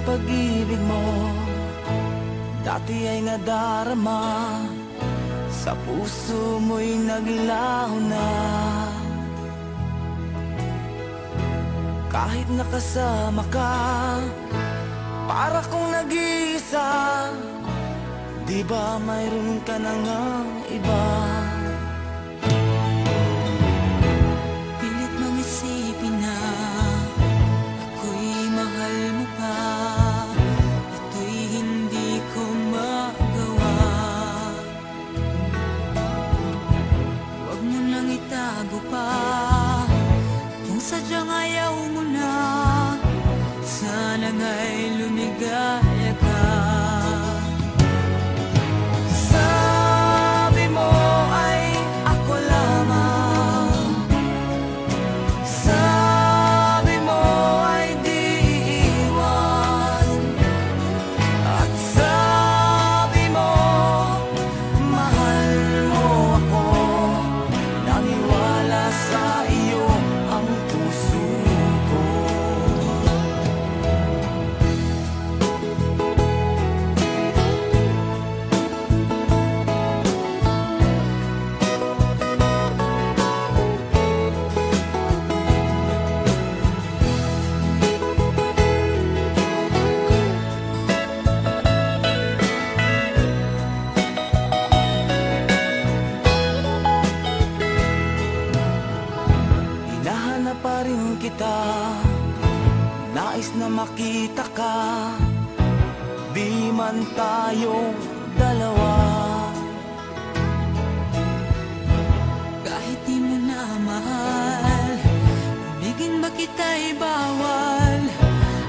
pag-ibig mo dati ay nadarama, sa puso mo'y naglaho na. Kahit nakasama ka, para kong nag-iisa. Di ba mayroon ka na ngang iba? Pilit mong isipin na ako'y mahal mo pa. Ito'y hindi ko magawa. Huwag mo nang itago pa kung sadyang ayaw mo na. Sana nga'y lumigaya ka. Sabi mo ay ako lamang, sabi mo ay di iiwan, at sabi mo mahal mo ako. Naniwala sa iyo ang puso ko. Hinahanap pa rin kita, nais na makita ka, di man tayong dalawa. Kahit di mo na mahal, ibigin ba kita'y bawal?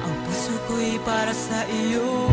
Ang puso ko'y para sa iyo.